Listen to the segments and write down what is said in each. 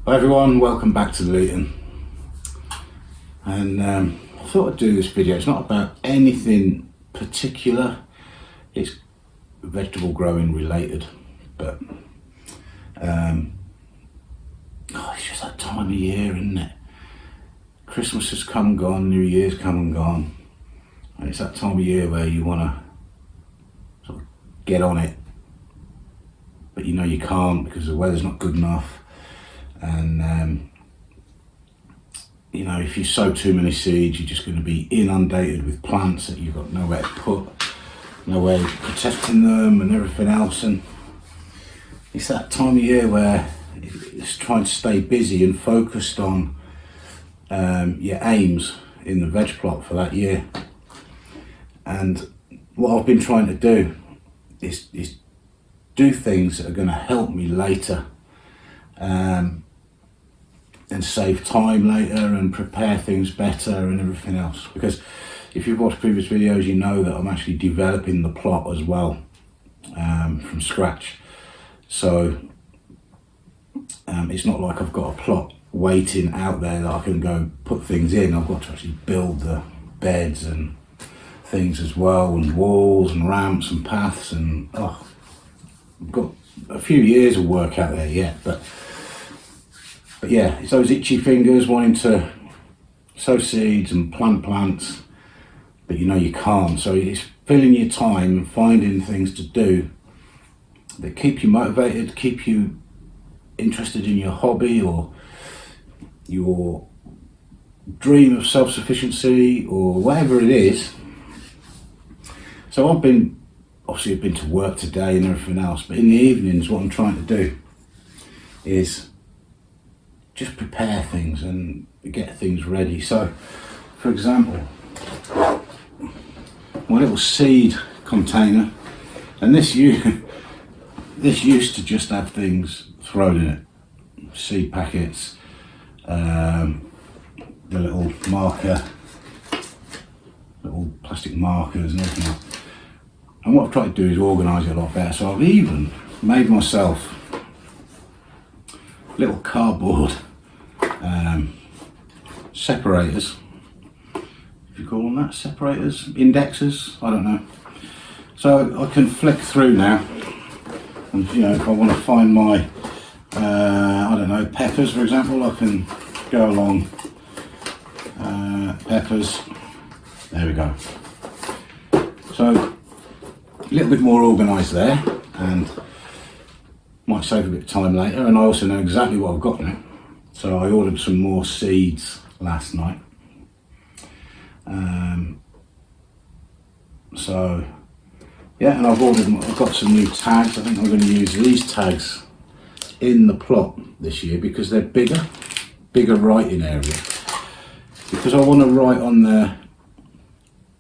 Hi everyone, welcome back to Luton. And I thought I'd do this video. It's not about anything particular, it's vegetable growing related, but it's just that time of year, isn't it? Christmas has come and gone, New Year's come and gone, and it's that time of year where you want to sort of get on it, but you know you can't because the weather's not good enough. And you know, if you sow too many seeds, you're just going to be inundated with plants that you've got nowhere to put, no way of protecting them and everything else. And it's that time of year where it's trying to stay busy and focused on your aims in the veg plot for that year. And what I've been trying to do is do things that are going to help me later, and save time later and prepare things better and everything else. Because if you've watched previous videos, you know that I'm actually developing the plot as well, from scratch. So it's not like I've got a plot waiting out there that I can go put things in. I've got to actually build the beds and things as well, and walls and ramps and paths, and I've got a few years of work out there yet. But yeah, it's those itchy fingers wanting to sow seeds and plant plants, but you know you can't. So it's filling your time and finding things to do that keep you motivated, keep you interested in your hobby or your dream of self-sufficiency or whatever it is. So I've been to work today and everything else, but in the evenings what I'm trying to do is just prepare things and get things ready. So for example, my little seed container, and this used to just have things thrown in it, seed packets, the little plastic markers and everything else. And what I've tried to do is organise it a lot better. So I've even made myself little cardboard separators, if you call them that, separators, indexers, I don't know. So I can flick through now, and you know, if I want to find my I don't know, peppers for example, I can go along peppers, there we go. So a little bit more organised there, and might save a bit of time later. And I also know exactly what I've got now. So I ordered some more seeds last night. So yeah, and I've got some new tags. I think I'm going to use these tags in the plot this year because they're bigger writing area. Because I want to write on there,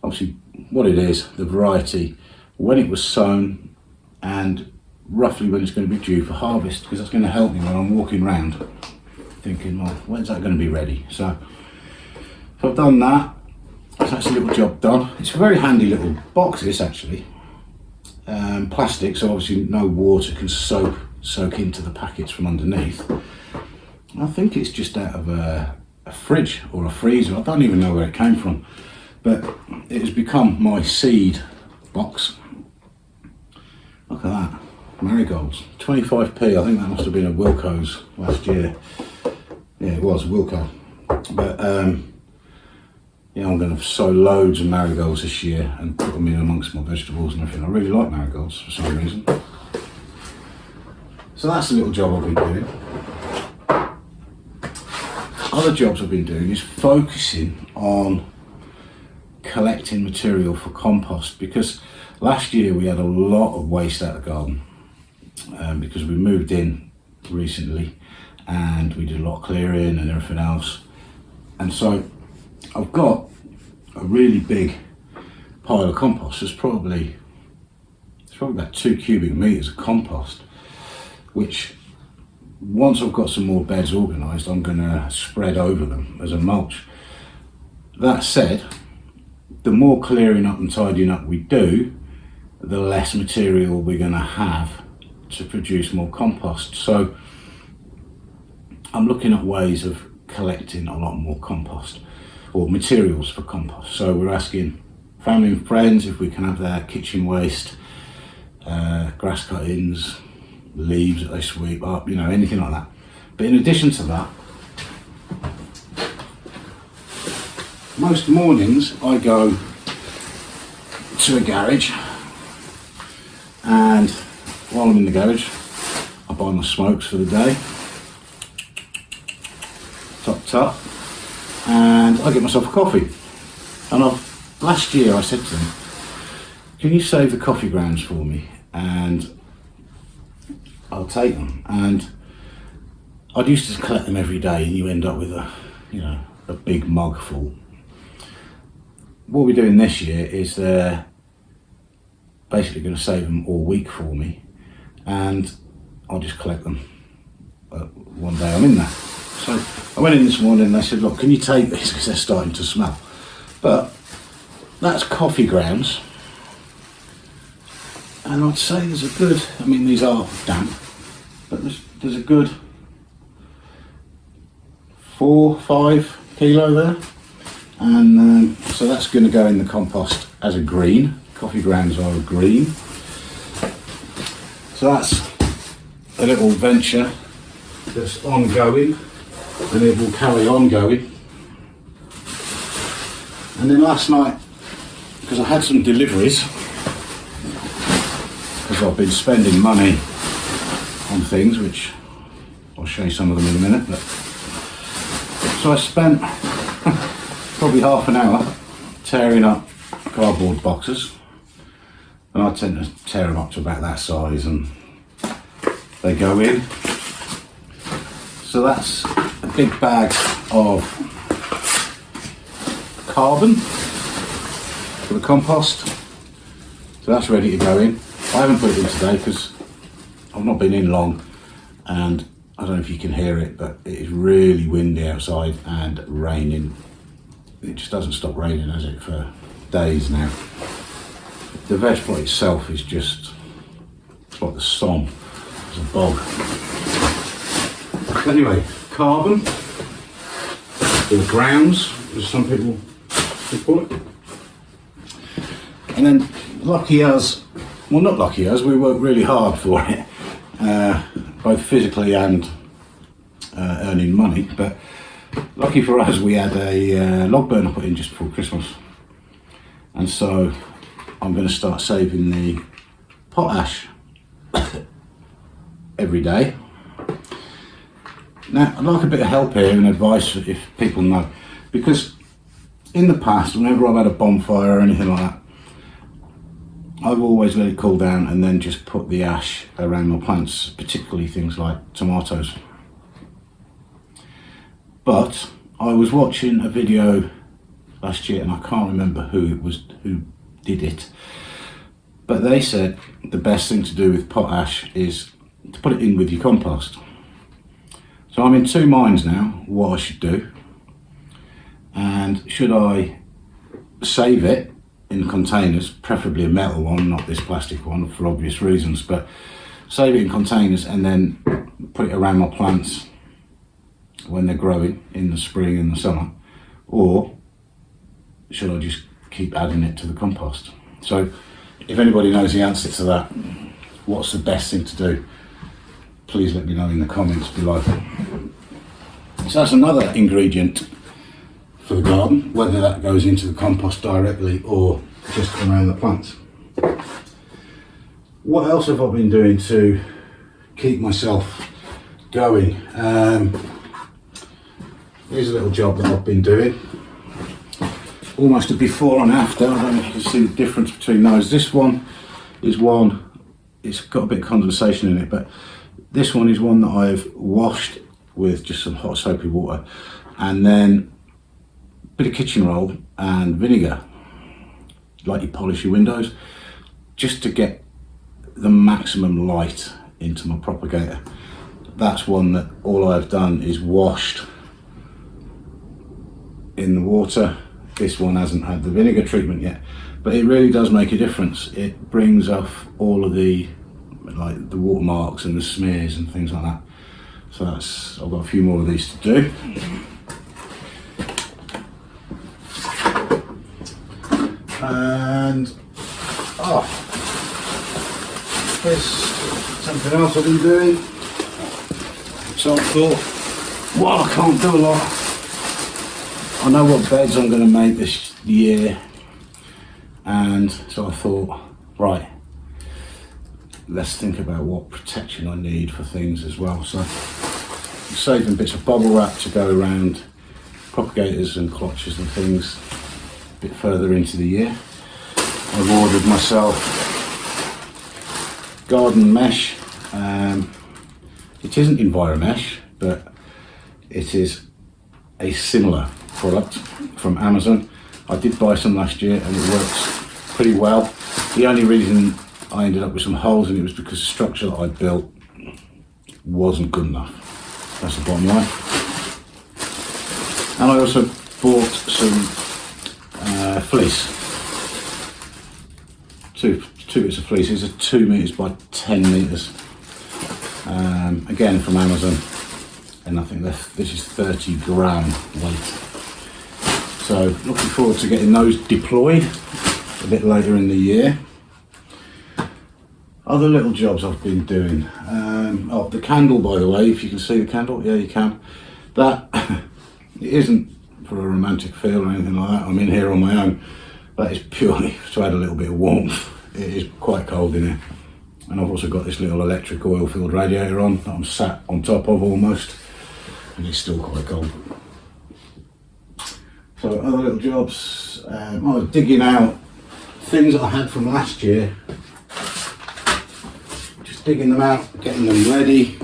obviously what it is, the variety, when it was sown, and roughly when it's going to be due for harvest, because that's going to help me when I'm walking around thinking, well, when's that going to be ready? So I've done that. So that's a little job done. It's a very handy little box, this actually. Plastic, so obviously no water can soak into the packets from underneath. I think it's just out of a fridge or a freezer. I don't even know where it came from, but it has become my seed box. Look at that, marigolds, 25p. I think that must have been a Wilko's last year. Yeah, it was Wilko. But yeah, I'm going to sow loads of marigolds this year and put them in amongst my vegetables and everything. I really like marigolds for some reason. So that's a little job I've been doing. Other jobs I've been doing is focusing on collecting material for compost, because last year we had a lot of waste out of the garden because we moved in recently and we did a lot of clearing and everything else. And so I've got a really big pile of compost. It's probably about 2 cubic meters of compost, which once I've got some more beds organised, I'm going to spread over them as a mulch. That said, the more clearing up and tidying up we do, the less material we're going to have to produce more compost. So I'm looking at ways of collecting a lot more compost or materials for compost. So we're asking family and friends if we can have their kitchen waste, grass cuttings, leaves that they sweep up, you know, anything like that. But in addition to that, most mornings I go to a garage, and while I'm in the garage I buy my smokes for the day, top, and I get myself a coffee. And last year I said to them, can you save the coffee grounds for me and I'll take them. And I'd used to collect them every day and you end up with a big mug full. What we're doing this year is they're basically going to save them all week for me, and I'll just collect them one day I'm in there. So I went in this morning and they said, look, can you take these because they're starting to smell. But that's coffee grounds, and I'd say there's a good, I mean these are damp, but there's a good 4-5 kilo there. And so that's going to go in the compost as a green. Coffee grounds are a green. So that's a little venture that's ongoing, and it will carry on going. And then last night, because I had some deliveries, because I've been spending money on things, which I'll show you some of them in a minute. But so I spent probably half an hour tearing up cardboard boxes, and I tend to tear them up to about that size and they go in. So that's a big bag of carbon for the compost, so that's ready to go in. I haven't put it in today because I've not been in long, and I don't know if you can hear it, but it is really windy outside and raining. It just doesn't stop raining, has it, for days now. The veg plot itself is just, it's like the Somme, it's a bog. Anyway, carbon, or grounds, as some people would call it. And then lucky us, well not lucky us, we worked really hard for it, both physically and earning money, but lucky for us, we had a log burner put in just before Christmas, and so I'm going to start saving the potash every day. Now, I'd like a bit of help here and advice if people know, because in the past, whenever I've had a bonfire or anything like that, I've always let it cool down and then just put the ash around my plants, particularly things like tomatoes. But I was watching a video last year, and I can't remember who did it, but they said the best thing to do with potash is to put it in with your compost. So I'm in two minds now what I should do, and should I save it in containers, preferably a metal one, not this plastic one for obvious reasons, but save it in containers and then put it around my plants when they're growing in the spring and the summer, or should I just keep adding it to the compost? So if anybody knows the answer to that, what's the best thing to do, please let me know in the comments below. So that's another ingredient for the garden, whether that goes into the compost directly or just around the plants. What else have I been doing to keep myself going? Here's a little job that I've been doing, almost a before and after. I don't know if you can see the difference between those. This one is one, it's got a bit of condensation in it, but this one is one that I've washed with just some hot soapy water, and then a bit of kitchen roll and vinegar, like you polish your windows, just to get the maximum light into my propagator. That's one that all I've done is washed in the water. This one hasn't had the vinegar treatment yet, but it really does make a difference. It brings off all of the, like the watermarks and the smears and things like that. So I've got a few more of these to do. And here's something else I've been doing. So I thought, well, I can't do a lot. I know what beds I'm going to make this year, and so I thought, right, let's think about what protection I need for things as well. So I'm saving bits of bubble wrap to go around propagators and clutches and things a bit further into the year. I've ordered myself garden mesh. It isn't EnviroMesh, but it is a similar product from Amazon. I did buy some last year and it works pretty well. The only reason I ended up with some holes in it was because the structure that I built wasn't good enough. That's the bottom line. And I also bought some fleece. Two bits of fleece. These are 2 meters by 10 meters. Again from Amazon, and I think this is 30 gram weight. So looking forward to getting those deployed a bit later in the year. Other little jobs I've been doing. Oh, the candle, by the way, if you can see the candle, yeah, you can. That it isn't for a romantic feel or anything like that. I'm in here on my own. That is purely to add a little bit of warmth. It is quite cold in here. And I've also got this little electric oil filled radiator on that I'm sat on top of almost, and it's still quite cold. So other little jobs, I was digging out things that I had from last year, just digging them out, getting them ready.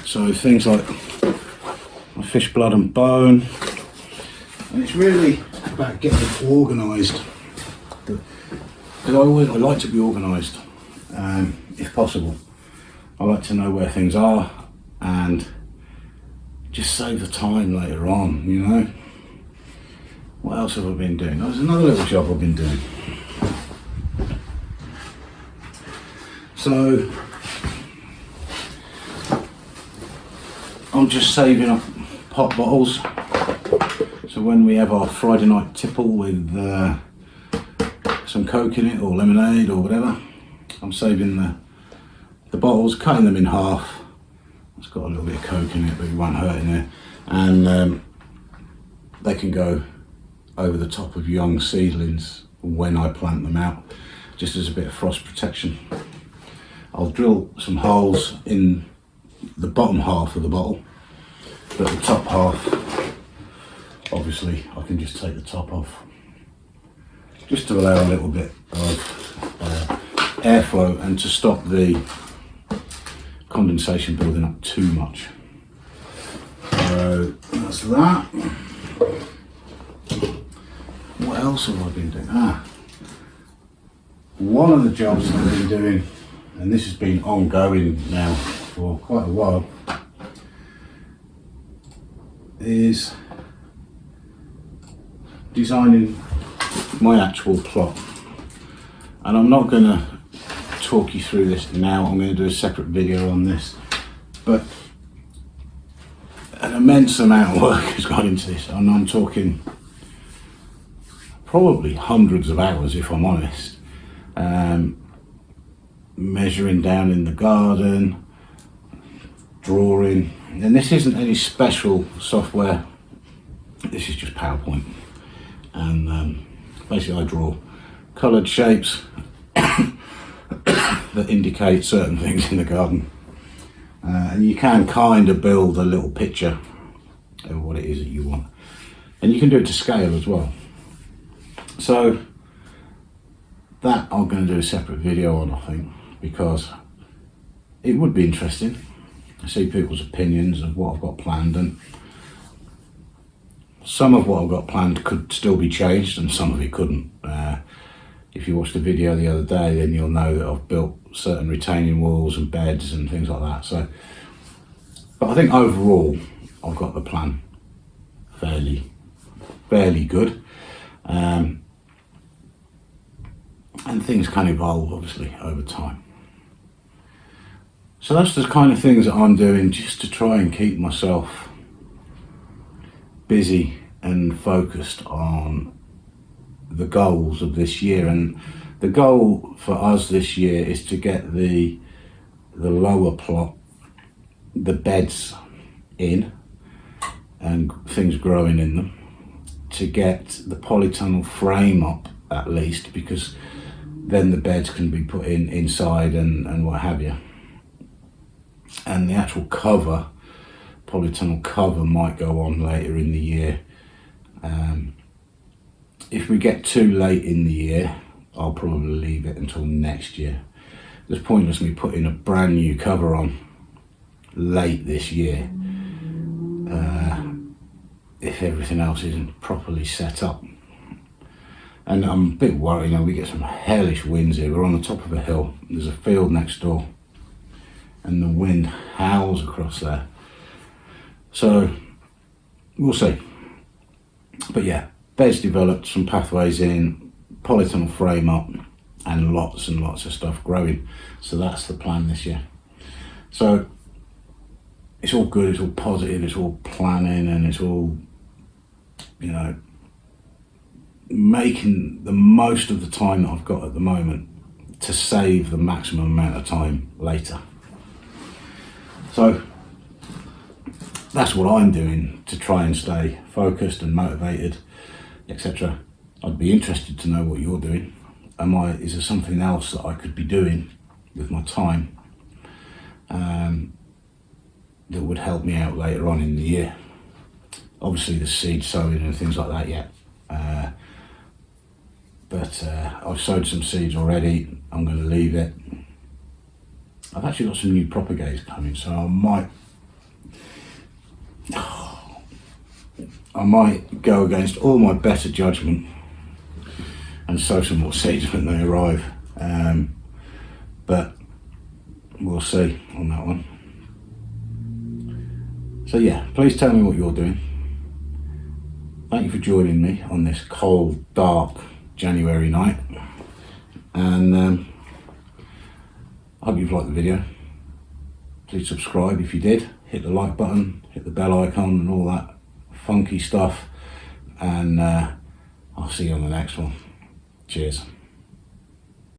So things like my fish blood and bone, and it's really about getting it organised, because I like to be organised. If possible, I like to know where things are and just save the time later on, you know. What else have I been doing? There's another little job I've been doing. So I'm just saving up pop bottles, so when we have our Friday night tipple with some Coke in it or lemonade or whatever, I'm saving the bottles, cutting them in half. It's got a little bit of Coke in it, but it won't hurt in there. And they can go over the top of young seedlings when I plant them out, just as a bit of frost protection. I'll drill some holes in the bottom half of the bottle, but the top half, obviously, I can just take the top off, just to allow a little bit of airflow and to stop the condensation building up too much. So that's that. What else have I been doing? One of the jobs that I've been doing, and this has been ongoing now for quite a while, is designing my actual plot. And I'm not going to talk you through this now. I'm going to do a separate video on this, but an immense amount of work has gone into this, and I'm talking probably hundreds of hours if I'm honest. Measuring down in the garden, drawing, and this isn't any special software, this is just PowerPoint, and basically I draw coloured shapes that indicate certain things in the garden, and you can kind of build a little picture of what it is that you want, and you can do it to scale as well. So that I'm going to do a separate video on, I think, because it would be interesting to see people's opinions of what I've got planned, and some of what I've got planned could still be changed and some of it couldn't. If you watched the video the other day, then you'll know that I've built certain retaining walls and beds and things like that. So, but I think overall I've got the plan fairly good, and things can evolve obviously over time. So that's the kind of things that I'm doing just to try and keep myself busy and focused on the goals of this year. And the goal for us this year is to get the lower plot, the beds in and things growing in them, to get the polytunnel frame up at least, because then the beds can be put in inside and what have you. And the actual cover, polytunnel cover, might go on later in the year. If we get too late in the year, I'll probably leave it until next year. There's pointless me putting a brand new cover on late this year if everything else isn't properly set up. And I'm a bit worried, we get some hellish winds here. We're on the top of a hill, there's a field next door, and the wind howls across there. So we'll see. But yeah, beds developed, some pathways in, polytunnel frame up, and lots of stuff growing. So that's the plan this year. So it's all good, it's all positive, it's all planning, and it's all, making the most of the time that I've got at the moment to save the maximum amount of time later. So that's what I'm doing to try and stay focused and motivated, etc. I'd be interested to know what you're doing. Is there something else that I could be doing with my time that would help me out later on in the year? Obviously the seed sowing and things like that yet. But I've sowed some seeds already. I'm going to leave it. I've actually got some new propagators coming, so I might go against all my better judgment and sow some more seeds when they arrive. But we'll see on that one. So yeah, please tell me what you're doing. Thank you for joining me on this cold, dark January night. And I hope you've liked the video. Please subscribe if you did. Hit the like button, hit the bell icon and all that funky stuff. And I'll see you on the next one. Cheers.